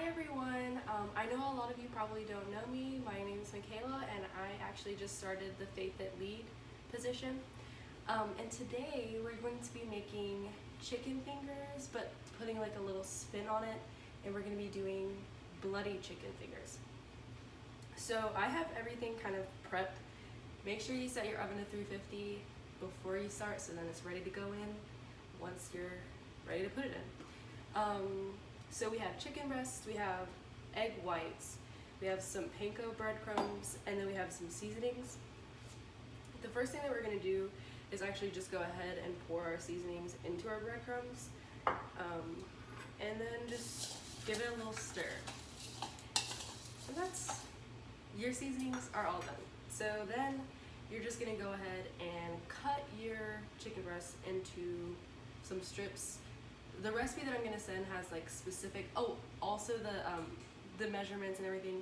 everyone. I know a lot of you probably don't know me. My name is Michaela, and I actually just started the Faith It Lead position. And today we're going to be making chicken fingers, but putting like a little spin on it, and we're going to be doing bloody chicken fingers. So I have everything kind of prepped. Make sure you set your oven to 350 before you start, so then it's ready to go in once you're ready to put it in. So we have chicken breasts, we have egg whites, we have some panko breadcrumbs, and then we have some seasonings. The first thing that we're going to do is actually just go ahead and pour our seasonings into our breadcrumbs, and then just give it a little stir. And that's, your seasonings are all done. So then you're just going to go ahead and cut your chicken breasts into some strips. The recipe that I'm going to send has like specific, also the measurements and everything,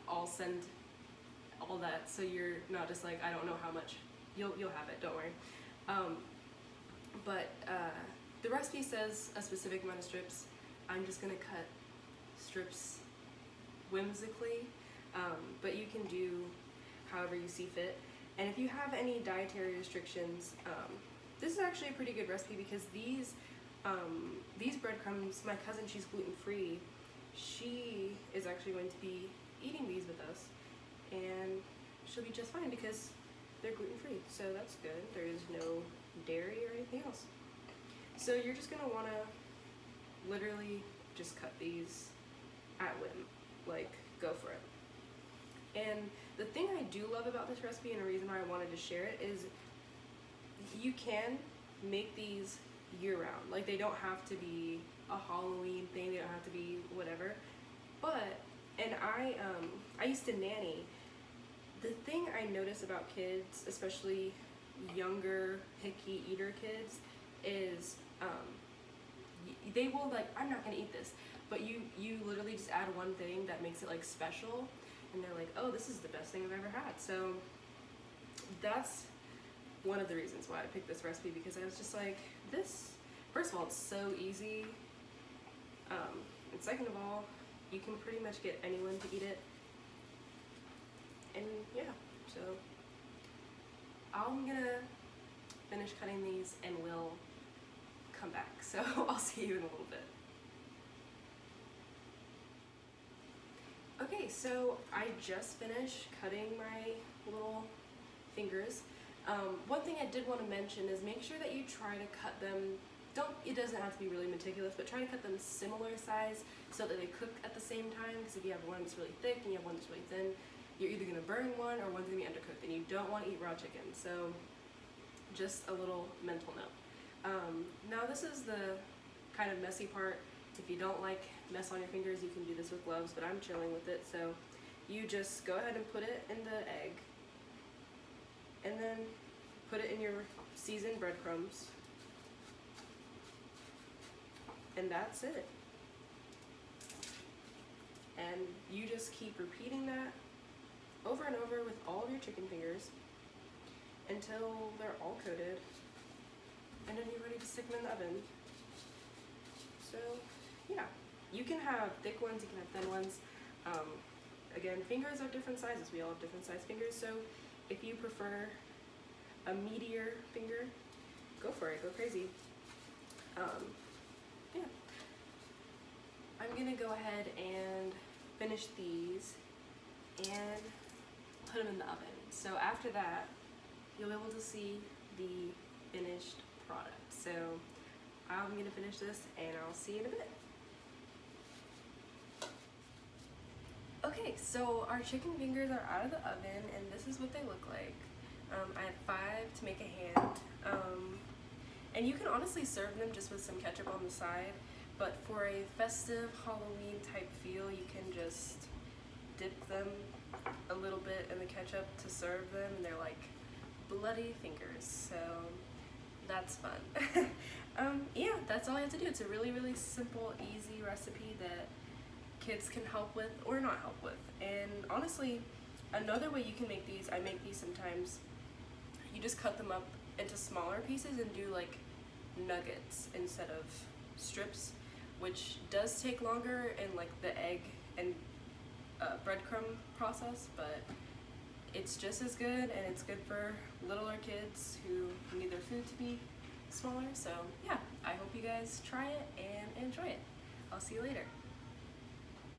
I'll send all that, so you're not just like, I don't know how much. You'll have it, don't worry. But the recipe says a specific amount of strips. I'm just going to cut strips whimsically, but you can do however you see fit. And if you have any dietary restrictions, this is actually a pretty good recipe, because these breadcrumbs, my cousin, she's gluten-free. She is actually going to be eating these with us, and she'll be just fine because they're gluten-free, so that's good. There is no dairy or anything else. So you're just gonna wanna literally just cut these at whim, like go for it. And the thing I do love about this recipe, and the reason why I wanted to share it, is you can make these year-round. Like, they don't have to be a Halloween thing, they don't have to be whatever. But, and I used to nanny. The thing I notice about kids, especially younger picky eater kids, is they will, like, I'm not gonna eat this, but you literally just add one thing that makes it like special, and they're like, oh, this is the best thing I've ever had. So that's one of the reasons why I picked this recipe, because I was just like, this, first of all, it's so easy, and second of all, you can pretty much get anyone to eat it. And yeah, so I'm gonna finish cutting these and we'll come back. So I'll see you in a little bit. Okay, so I just finished cutting my little fingers. One thing I did want to mention is make sure that you try to cut them, it doesn't have to be really meticulous, but try to cut them similar size so that they cook at the same time, because if you have one that's really thick and you have one that's really thin, you're either going to burn one or one's going to be undercooked, and you don't want to eat raw chicken. So just a little mental note. Now this is the kind of messy part. If you don't like mess on your fingers, you can do this with gloves, but I'm chilling with it. So you just go ahead and put it in the egg, and then put it in your seasoned breadcrumbs, and that's it. And you just keep repeating that over and over with all of your chicken fingers until they're all coated, and then you're ready to stick them in the oven. So yeah, you can have thick ones, you can have thin ones. Again, fingers are different sizes. We all have different size fingers, so if you prefer a meatier finger, go for it, go crazy. Yeah, I'm gonna go ahead and finish these and put them in the oven. So after that, you'll be able to see the finished product. So I'm gonna finish this and I'll see you in a bit. Okay, so our chicken fingers are out of the oven, and this is what they look like. I had 5 to make a hand, and you can honestly serve them just with some ketchup on the side, but for a festive Halloween type feel, you can just dip them a little bit in the ketchup to serve them, and they're like bloody fingers, so that's fun. Yeah, that's all you have to do. It's a really, really simple, easy recipe that kids can help with or not help with. And honestly, another way you can make these, I make these sometimes, you just cut them up into smaller pieces and do like nuggets instead of strips. which does take longer in like the egg and breadcrumb process, but it's just as good, and it's good for littler kids who need their food to be smaller. So yeah, I hope you guys try it and enjoy it. I'll see you later.